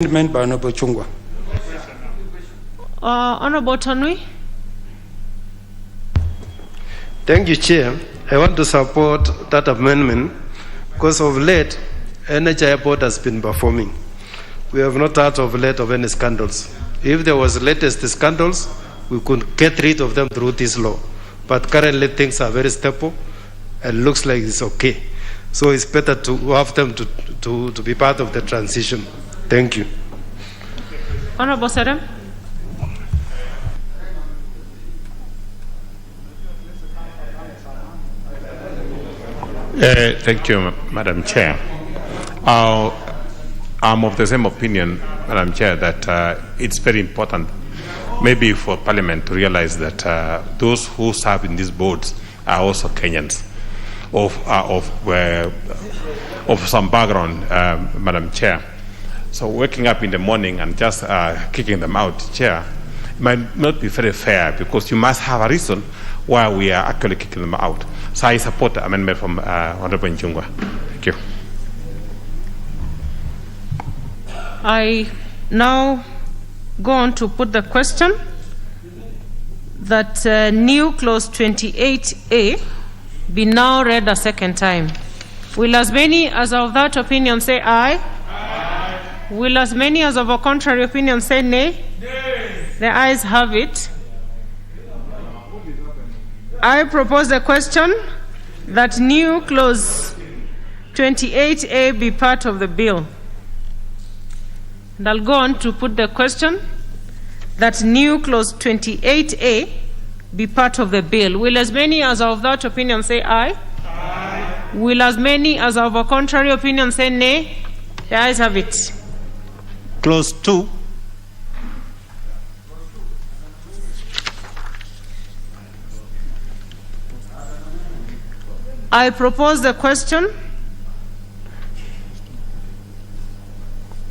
Amendment by Honorable Chungwa. Honorable Tanui. Thank you, Chair. I want to support that amendment because of late, NHI board has been performing. We have not heard of late of any scandals. If there was latest scandals, we could get rid of them through this law. But currently things are very stable and looks like it's okay. So it's better to have them to be part of the transition. Thank you. Honorable Sadam. Thank you, Madam Chair. I'm of the same opinion, Madam Chair, that it's very important maybe for Parliament to realize that those who serve in these boards are also Kenyans of some background, Madam Chair. So waking up in the morning and just kicking them out, Chair, might not be very fair because you must have a reason why we are actually kicking them out. So I support the amendment from Honorable Njungwa. Thank you. I now go on to put the question that new clause 28A be now read a second time. Will as many as of that opinion say aye? Aye. Will as many as of a contrary opinion say nay? Nay. The ayes have it. I propose the question that new clause 28A be part of the bill. And I'll go on to put the question that new clause 28A be part of the bill. Will as many as of that opinion say aye? Aye. Will as many as of a contrary opinion say nay? The ayes have it. Clause 2. I propose the question.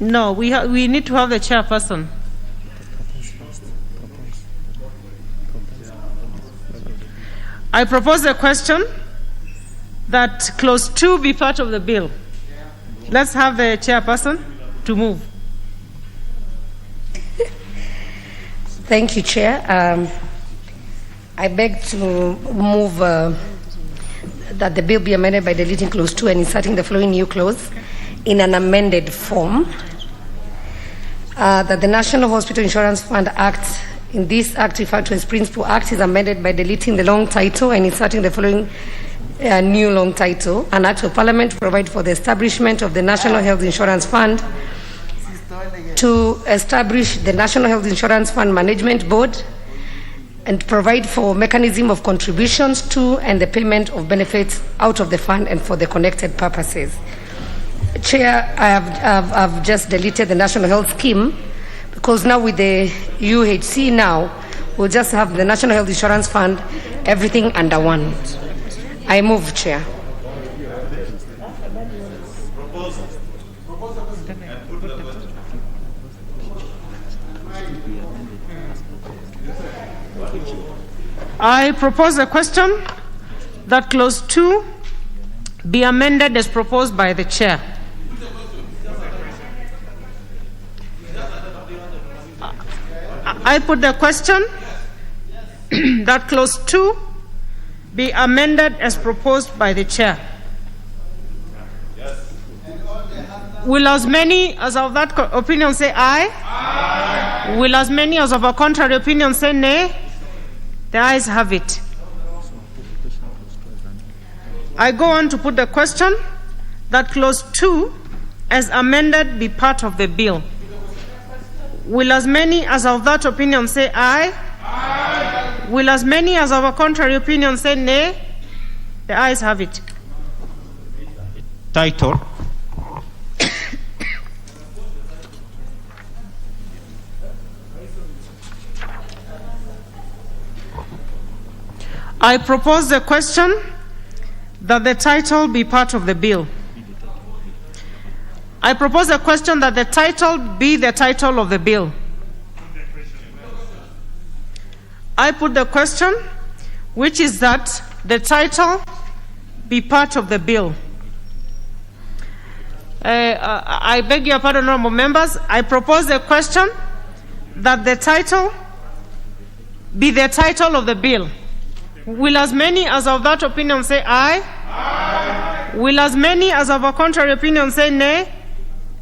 No, we need to have the chairperson. I propose the question that clause 2 be part of the bill. Let's have the chairperson to move. Thank you, Chair. I beg to move that the bill be amended by deleting clause 2 and inserting the following new clause in an amended form. That the National Hospital Insurance Fund Act, in this act referred to as Principal Act, is amended by deleting the long title and inserting the following new long title. An act of Parliament to provide for the establishment of the National Health Insurance Fund, to establish the National Health Insurance Fund Management Board, and provide for mechanism of contributions to and the payment of benefits out of the fund and for the connected purposes. Chair, I've just deleted the National Health Scheme because now with the UHC now, we'll just have the National Health Insurance Fund, everything under one. I move, Chair. I propose a question that clause 2 be amended as proposed by the chair. I put the question that clause 2 be amended as proposed by the chair. Will as many as of that opinion say aye? Aye. Will as many as of a contrary opinion say nay? The ayes have it. I go on to put the question that clause 2 as amended be part of the bill. Will as many as of that opinion say aye? Aye. Will as many as of a contrary opinion say nay? The ayes have it. Title. I propose the question that the title be part of the bill. I propose a question that the title be the title of the bill. I put the question, which is that the title be part of the bill. I beg your pardon, honorable members. I propose a question that the title be the title of the bill. Will as many as of that opinion say aye? Aye. Will as many as of a contrary opinion say nay?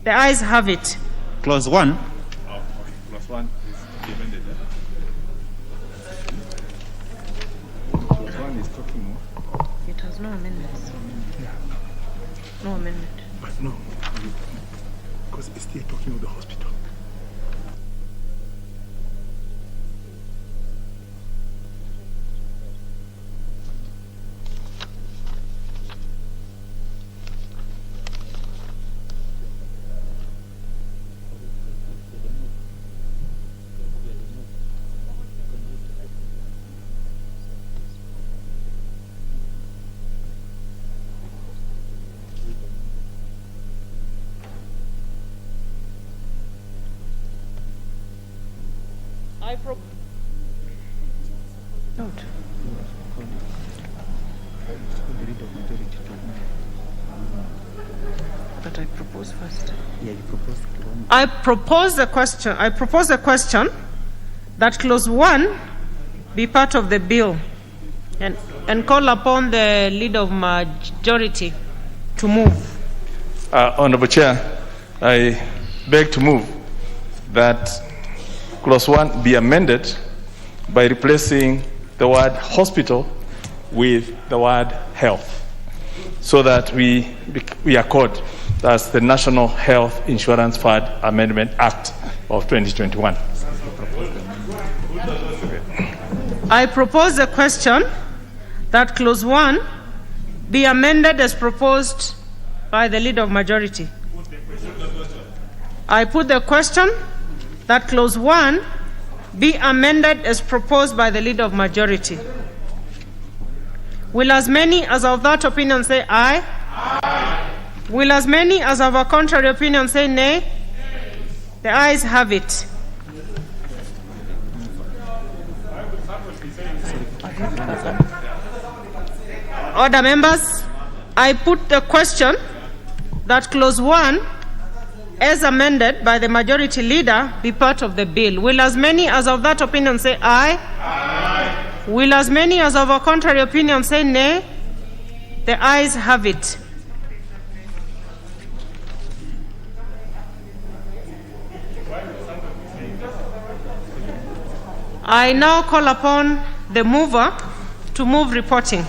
The ayes have it. Clause 1. Clause 1 is amended. Clause 1 is talking more. It has no amendments. No amendment. But no, because it's still talking of the hospital. Note. But I propose first. Yeah, you proposed one. I propose a question that clause 1 be part of the bill and call upon the leader of majority to move. Honorable Chair, I beg to move that clause 1 be amended by replacing the word hospital with the word health, so that we accord that's the National Health Insurance Fund Amendment Act of 2021. I propose a question that clause 1 be amended as proposed by the leader of majority. I put the question that clause 1 be amended as proposed by the leader of majority. Will as many as of that opinion say aye? Aye. Will as many as of a contrary opinion say nay? Nay. The ayes have it. Order, members. I put the question that clause 1 as amended by the majority leader be part of the bill. Will as many as of that opinion say aye? Aye. Will as many as of a contrary opinion say nay? The ayes have it. I now call upon the mover to move reporting.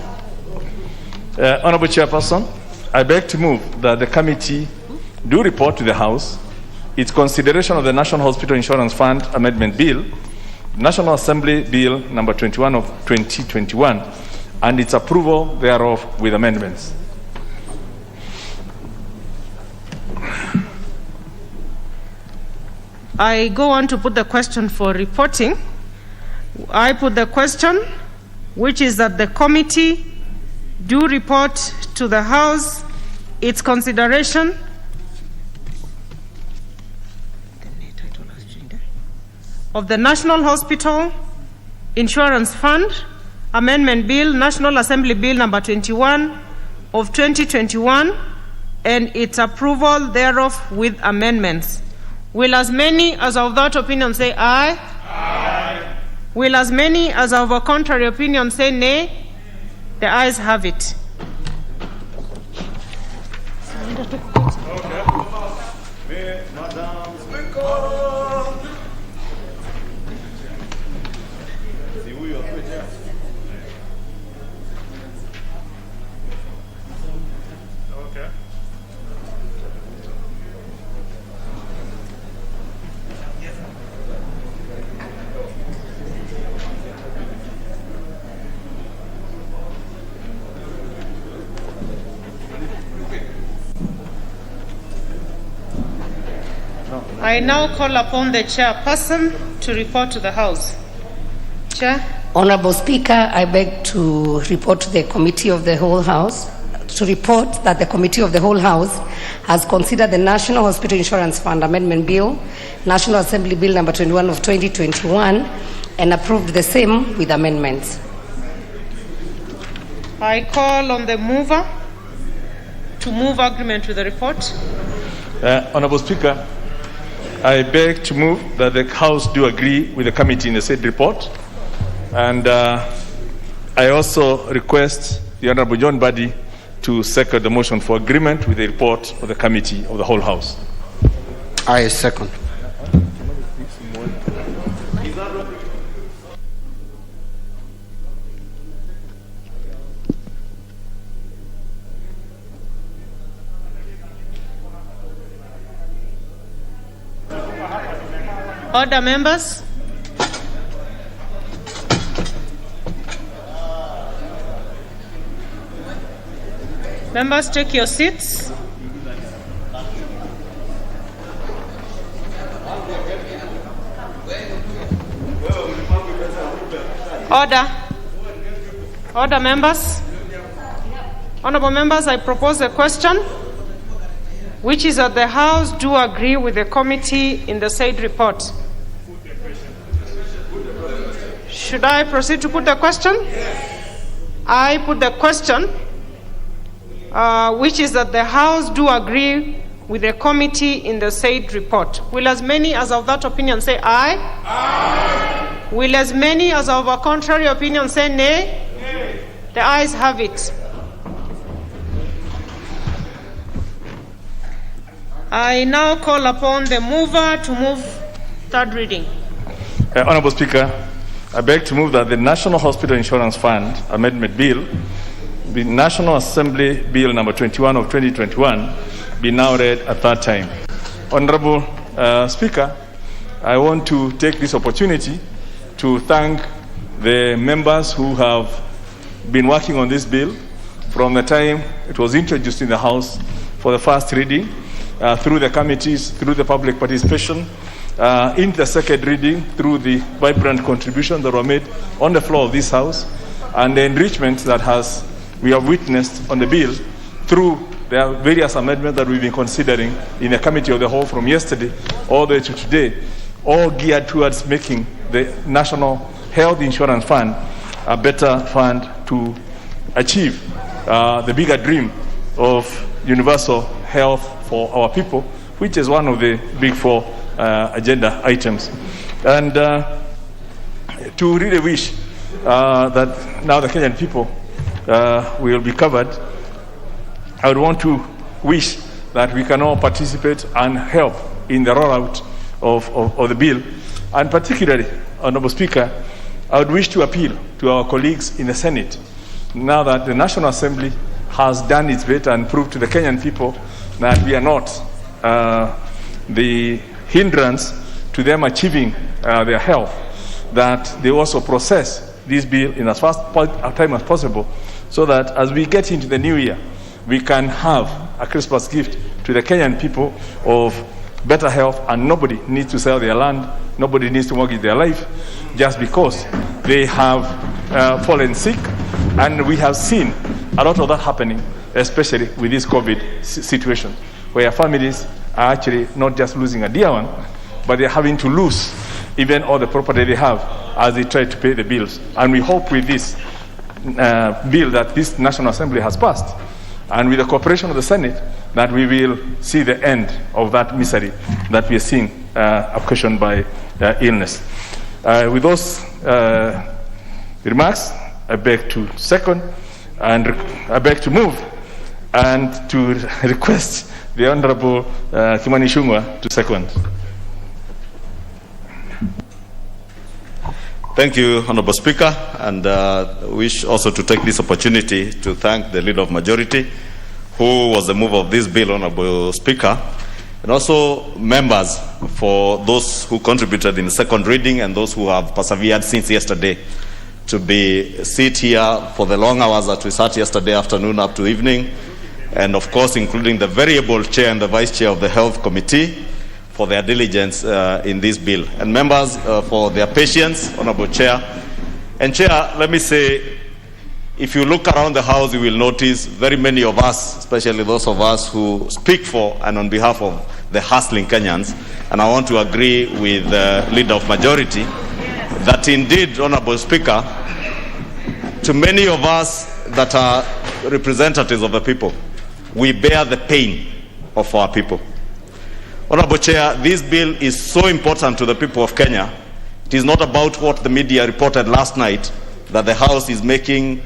Honorable Chairperson, I beg to move that the committee do report to the House its consideration of the National Hospital Insurance Fund Amendment Bill, National Assembly Bill number 21 of 2021, and its approval thereof with amendments. I go on to put the question for reporting. I put the question, which is that the committee do report to the House its consideration of the National Hospital Insurance Fund Amendment Bill, National Assembly Bill number 21 of 2021, and its approval thereof with amendments. Will as many as of that opinion say aye? Aye. Will as many as of a contrary opinion say nay? The ayes have it. I now call upon the chairperson to report to the House. Chair. Honorable Speaker, I beg to report to the Committee of the Whole House, to report that the Committee of the Whole House has considered the National Hospital Insurance Fund Amendment Bill, National Assembly Bill number 21 of 2021, and approved the same with amendments. I call on the mover to move agreement with the report. Honorable Speaker, I beg to move that the House do agree with the committee in the said report. And I also request the Honorable John Buddy to second the motion for agreement with the report of the committee of the whole House. I second. Order, members. Members, take your seats. Order. Order, members. Honorable members, I propose a question, which is that the House do agree with the committee in the said report. Should I proceed to put the question? I put the question, which is that the House do agree with the committee in the said report. Will as many as of that opinion say aye? Aye. Will as many as of a contrary opinion say nay? Nay. The ayes have it. I now call upon the mover to move third reading. Honorable Speaker, I beg to move that the National Hospital Insurance Fund Amendment Bill, the National Assembly Bill number 21 of 2021, be now read a third time. Honorable Speaker, I want to take this opportunity to thank the members who have been working on this bill from the time it was introduced in the House for the first reading, through the committees, through the public participation, in the second reading, through the vibrant contributions that were made on the floor of this House, and the enrichment that we have witnessed on the bill through the various amendments that we've been considering in the Committee of the Whole from yesterday all the way to today, all geared towards making the National Health Insurance Fund a better fund to achieve the bigger dream of universal health for our people, which is one of the big four agenda items. And to really wish that now the Kenyan people will be covered, I would want to wish that we can all participate and help in the rollout of the bill. And particularly, Honorable Speaker, I would wish to appeal to our colleagues in the Senate, now that the National Assembly has done its bit and proved to the Kenyan people that we are not the hindrance to them achieving their health, that they also process this bill in as fast a time as possible, so that as we get into the new year, we can have a Christmas gift to the Kenyan people of better health, and nobody needs to sell their land, nobody needs to mortgage their life just because they have fallen sick. And we have seen a lot of that happening, especially with this COVID situation, where families are actually not just losing a dear one, but they're having to lose even all the property they have as they try to pay the bills. And we hope with this bill that this National Assembly has passed, and with the cooperation of the Senate, that we will see the end of that misery that we are seeing occasioned by illness. With those remarks, I beg to second, and I beg to move, and to request the Honorable Kimani Ichung'wah to second. Thank you, Honorable Speaker, and wish also to take this opportunity to thank the Leader of Majority, who was the mover of this bill, Honorable Speaker, and also members for those who contributed in the second reading and those who have persevered since yesterday to sit here for the long hours that we sat yesterday afternoon up to evening, and of course including the very able chair and the vice chair of the Health Committee for their diligence in this bill, and members for their patience, Honorable Chair. And Chair, let me say, if you look around the House, you will notice very many of us, especially those of us who speak for and on behalf of the hustling Kenyans, and I want to agree with the Leader of Majority, that indeed, Honorable Speaker, to many of us that are representatives of the people, we bear the pain of our people. Honorable Chair, this bill is so important to the people of Kenya. It is not about what the media reported last night, that the House is making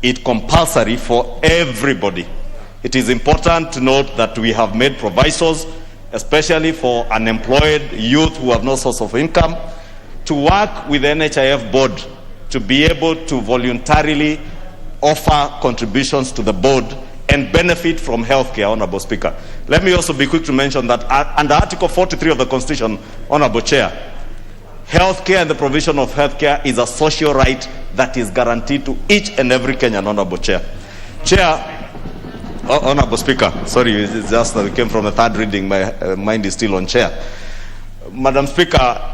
it compulsory for everybody. It is important to note that we have made provisos, especially for unemployed youth who have no source of income, to work with the NHIF board to be able to voluntarily offer contributions to the board and benefit from healthcare, Honorable Speaker. Let me also be quick to mention that under Article 43 of the Constitution, Honorable Chair, healthcare and the provision of healthcare is a social right that is guaranteed to each and every Kenyan, Honorable Chair. Honorable Speaker, sorry, it's just that we came from the third reading, my mind is still on Chair. Madam Speaker,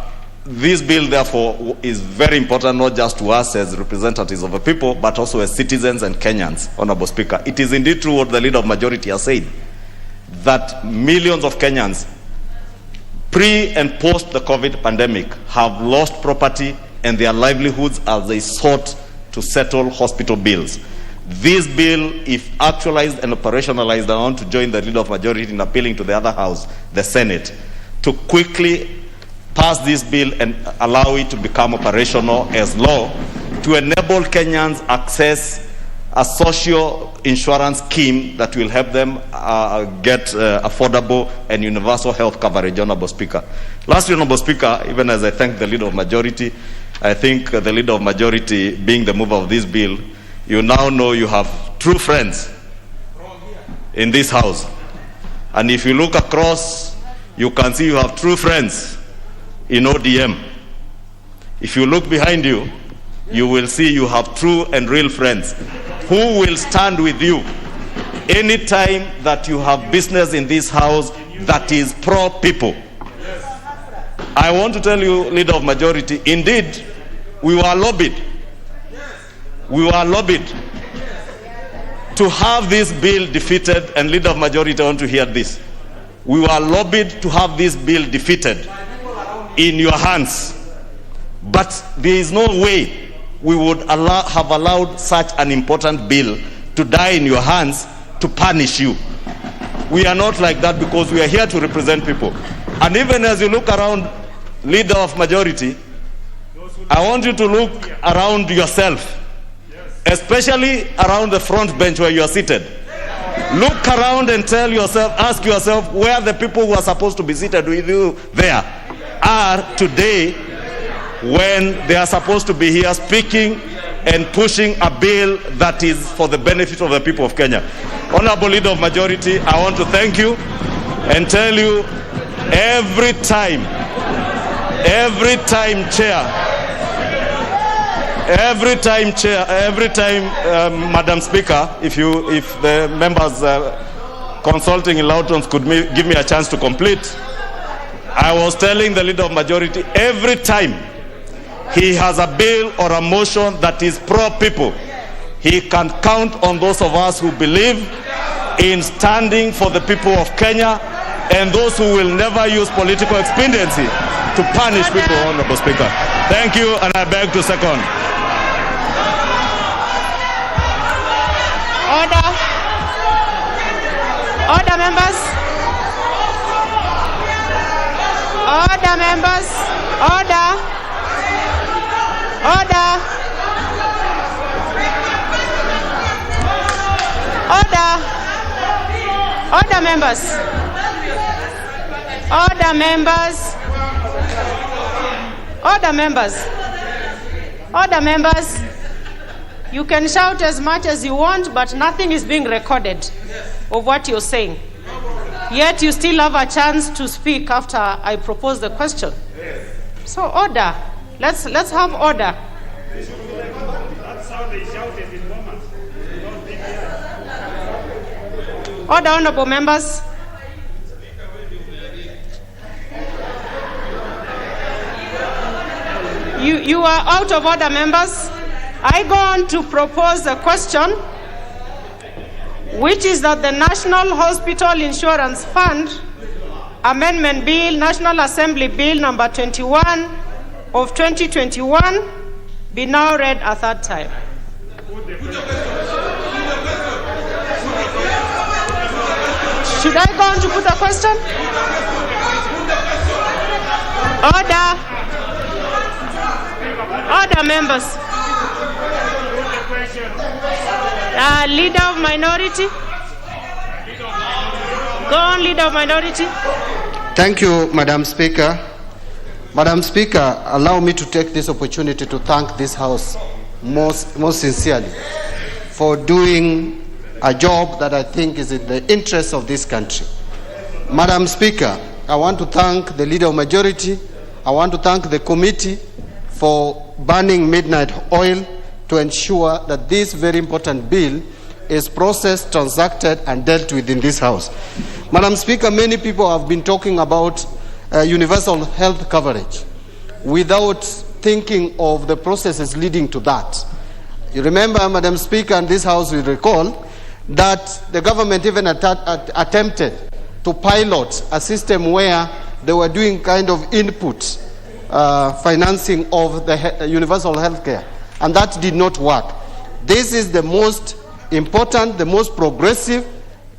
this bill, therefore, is very important, not just to us as representatives of the people, but also as citizens and Kenyans, Honorable Speaker. It is indeed true what the Leader of Majority has said, that millions of Kenyans, pre and post the COVID pandemic, have lost property and their livelihoods as they sought to settle hospital bills. This bill, if actualized and operationalized, I want to join the Leader of Majority in appealing to the other House, the Senate, to quickly pass this bill and allow it to become operational as law to enable Kenyans access a social insurance scheme that will help them get affordable and universal health coverage, Honorable Speaker. Lastly, Honorable Speaker, even as I thank the Leader of Majority, I think the Leader of Majority, being the mover of this bill, you now know you have true friends in this House. And if you look across, you can see you have true friends in ODM. If you look behind you, you will see you have true and real friends who will stand with you anytime that you have business in this House that is pro-people. I want to tell you, Leader of Majority, indeed, we were lobbied. We were lobbied to have this bill defeated, and Leader of Majority, I want to hear this. We were lobbied to have this bill defeated in your hands. But there is no way we would have allowed such an important bill to die in your hands to punish you. We are not like that, because we are here to represent people. And even as you look around, Leader of Majority, I want you to look around yourself, especially around the front bench where you are seated. Look around and tell yourself, ask yourself where the people who are supposed to be seated with you there are today, when they are supposed to be here speaking and pushing a bill that is for the benefit of the people of Kenya. Honorable Leader of Majority, I want to thank you and tell you, every time, Madam Speaker, if the members consulting in loud tones could give me a chance to complete. I was telling the Leader of Majority, every time he has a bill or a motion that is pro-people, he can count on those of us who believe in standing for the people of Kenya, and those who will never use political expediency to punish people, Honorable Speaker. Thank you, and I beg to second. Order. Order, members. Order, members. Order. Order. Order. Order, members. Order, members. Order, members. Order, members. You can shout as much as you want, but nothing is being recorded of what you're saying. Yet you still have a chance to speak after I propose the question. So order. Let's have order. Order, honorable members. You are out of order, members. I go on to propose a question, which is that the National Hospital Insurance Fund Amendment Bill, National Assembly Bill number 21 of 2021, be now read a third time. Should I go on to put a question? Order. Order, members. Leader of minority. Go on, leader of minority. Thank you, Madam Speaker. Madam Speaker, allow me to take this opportunity to thank this House most sincerely for doing a job that I think is in the interest of this country. Madam Speaker, I want to thank the Leader of Majority. I want to thank the committee for burning midnight oil to ensure that this very important bill is processed, transacted, and dealt with in this House. Madam Speaker, many people have been talking about universal health coverage without thinking of the processes leading to that. You remember, Madam Speaker, and this House will recall that the government even attempted to pilot a system where they were doing kind of input financing of the universal health care, and that did not work. This is the most important, the most progressive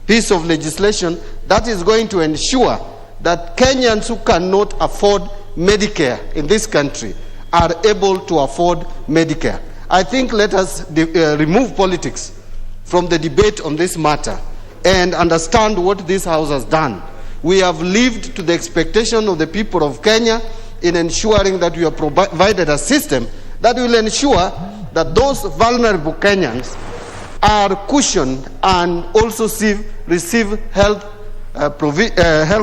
piece of legislation that is going to ensure that Kenyans who cannot afford Medicare in this country are able to afford Medicare. I think let us remove politics from the debate on this matter and understand what this House has done. We have lived to the expectation of the people of Kenya in ensuring that we have provided a system that will ensure that those vulnerable Kenyans are cushioned and also receive health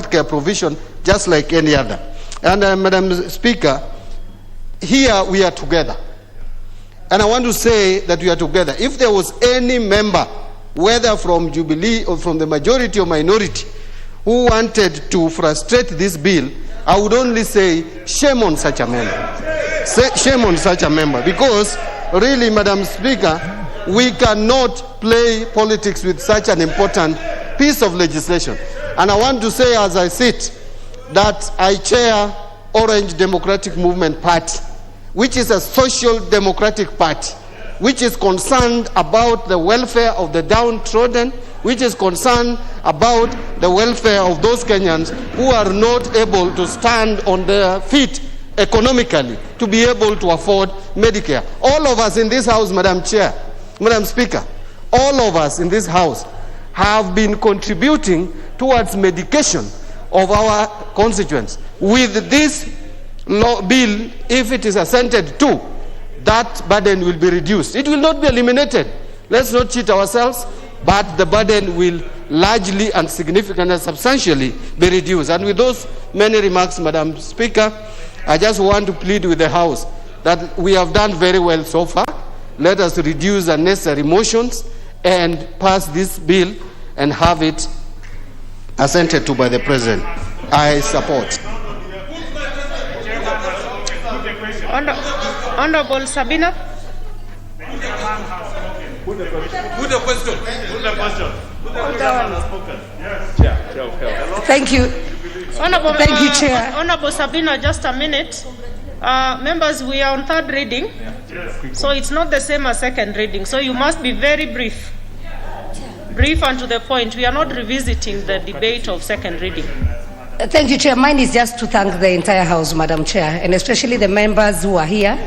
care provision just like any other. And Madam Speaker, here we are together. And I want to say that we are together. If there was any member, whether from Jubilee or from the majority or minority, who wanted to frustrate this bill, I would only say shame on such a member. Shame on such a member. Because really, Madam Speaker, we cannot play politics with such an important piece of legislation. And I want to say, as I sit, that I chair Orange Democratic Movement Party, which is a social democratic party, which is concerned about the welfare of the downtrodden, which is concerned about the welfare of those Kenyans who are not able to stand on their feet economically to be able to afford Medicare. All of us in this House, Madam Speaker, all of us in this House have been contributing towards medication of our constituents. With this bill, if it is assented to, that burden will be reduced. It will not be eliminated. Let's not cheat ourselves, but the burden will largely and significantly and substantially be reduced. And with those many remarks, Madam Speaker, I just want to plead with the House that we have done very well so far. Let us reduce unnecessary motions and pass this bill and have it assented to by the President. I support. Honorable Sabina. Put the question. Thank you. Thank you, Chair. Honorable Sabina, just a minute. Members, we are on third reading, so it's not the same as second reading. So you must be very brief. Brief and to the point. We are not revisiting the debate of second reading. Thank you, Chair. Mine is just to thank the entire House, Madam Chair, and especially the members who are here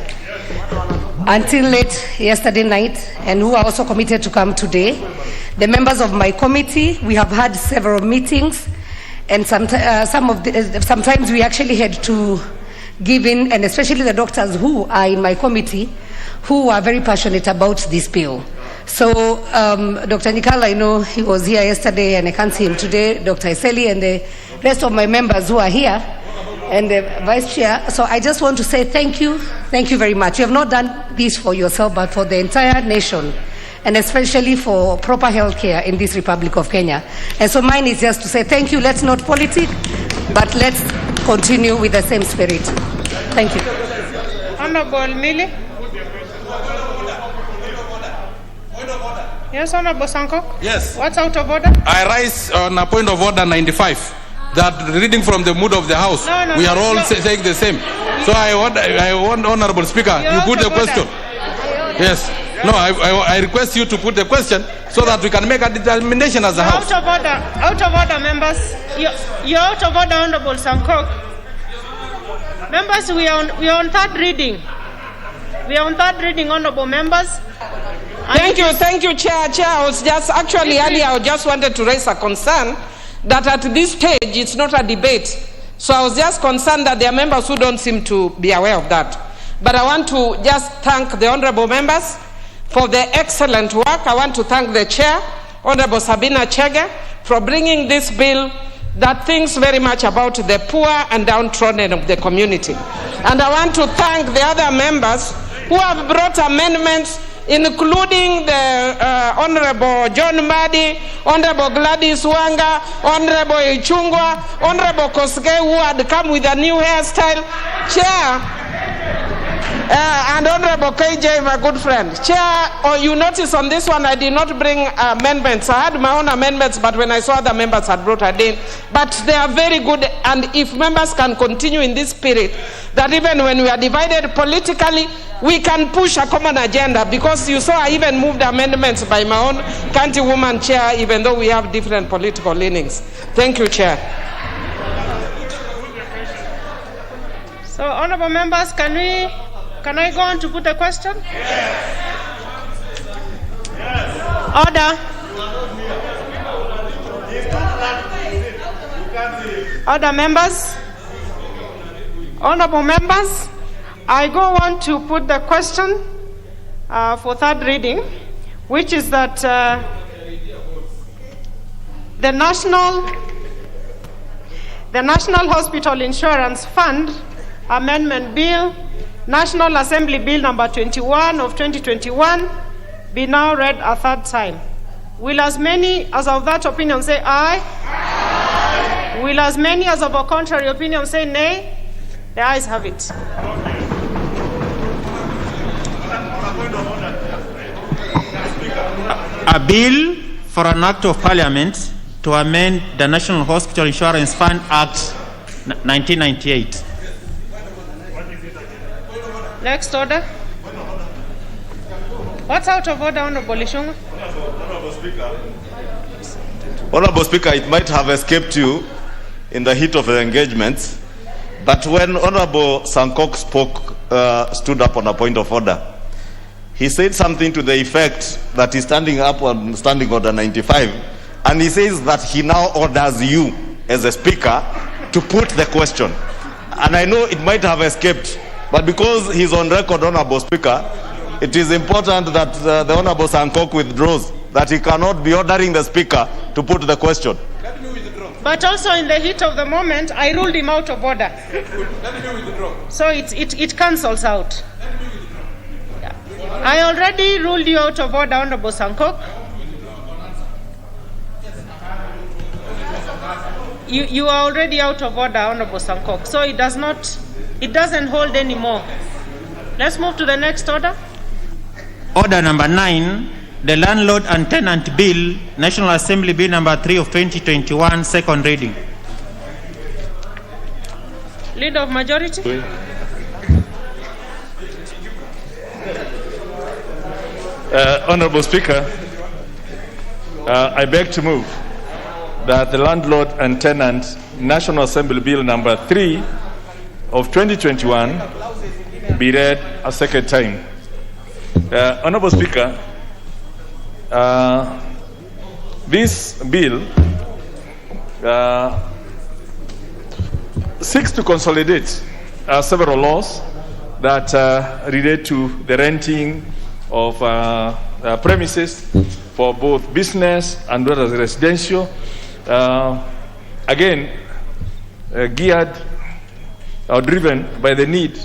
until late yesterday night and who are also committed to come today. The members of my committee, we have had several meetings, and sometimes we actually had to give in, and especially the doctors who are in my committee, who are very passionate about this bill. So Dr. Nikala, I know he was here yesterday and I can't see him today, Dr. Eseli and the rest of my members who are here, and the Vice Chair. So I just want to say thank you very much. You have not done this for yourself, but for the entire nation, and especially for proper health care in this Republic of Kenya. And so mine is just to say thank you. Let's not politic, but let's continue with the same spirit. Thank you. Honorable Millie. Yes, Honorable Sankok. Yes. What's out of order? I rise on a point of order 95. That reading from the mood of the House, we are all saying the same. So I want Honorable Speaker, you put the question. Yes. No, I request you to put the question so that we can make a determination as a House. Out of order, members. You're out of order, Honorable Sankok. Members, we are on third reading. We are on third reading, honorable members. Thank you, Chair. I was just earlier, I just wanted to raise a concern that at this stage it's not a debate. So I was just concerned that there are members who don't seem to be aware of that. But I want to just thank the honorable members for their excellent work. I want to thank the Chair, Honorable Sabina Chege, for bringing this bill that thinks very much about the poor and downtrodden of the community. And I want to thank the other members who have brought amendments, including the Honorable John Madi, Honorable Gladys Wanga, Honorable Ichungwa, Honorable Koske, who had come with a new hairstyle. Chair, and Honorable KJ, my good friend. Chair, you notice on this one I did not bring amendments. I had my own amendments, but when I saw the members had brought a in. But they are very good, and if members can continue in this spirit, that even when we are divided politically, we can push a common agenda, because you saw I even moved amendments by my own countrywoman, Chair, even though we have different political leanings. Thank you, Chair. So, honorable members, can I go on to put a question? Order. Order, members. Honorable members, I go on to put the question for third reading, which is that the National Hospital Insurance Fund Amendment Bill, National Assembly Bill number 21 of 2021, be now read a third time. Will as many as of that opinion say aye? Aye. Will as many as of a contrary opinion say nay? The ayes have it. A bill for an act of parliament to amend the National Hospital Insurance Fund Act 1998. Next order. What's out of order, Honorable Ishunga? Honorable Speaker, it might have escaped you in the heat of the engagements, but when Honorable Sankok stood up on a point of order, he said something to the effect that he's standing up on Standing Order 95, and he says that he now orders you, as a speaker, to put the question. And I know it might have escaped, but because he's on record, Honorable Speaker, it is important that the Honorable Sankok withdraws, that he cannot be ordering the speaker to put the question. But also in the heat of the moment, I ruled him out of order. So it cancels out. I already ruled you out of order, Honorable Sankok. You are already out of order, Honorable Sankok. So it doesn't hold anymore. Let's move to the next order. Order number 9, the Landlord and Tenant Bill, National Assembly Bill number 3 of 2021, second reading. Leader of Majority. Honorable Speaker, I beg to move that the Landlord and Tenant National Assembly Bill number 3 of 2021 be read a second time. Honorable Speaker, this bill seeks to consolidate several laws that relate to the renting of premises for both business and well as residential, again geared or driven by the need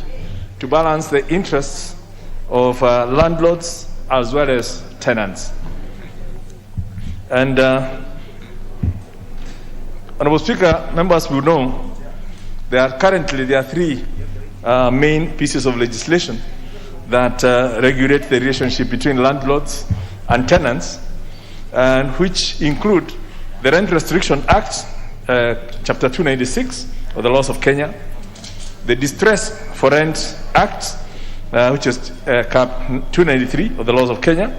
to balance the interests of landlords as well as tenants. And Honorable Speaker, members will know there are three main pieces of legislation that regulate the relationship between landlords and tenants, and which include the Rent Restriction Act, Chapter 296 of the laws of Kenya, the Distress for Rent Act, which is Cap 293 of the laws of Kenya,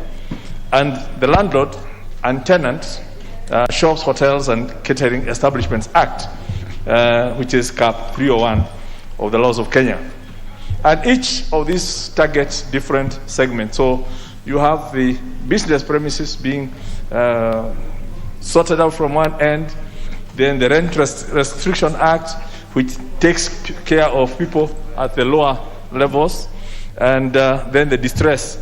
and the Landlord and Tenant Shops, Hotels and Catering Establishments Act, which is Cap 301 of the laws of Kenya. And each of these targets different segments. So you have the business premises being sorted out from one end, then the Rent Restriction Act, which takes care of people at the lower levels, and then the distress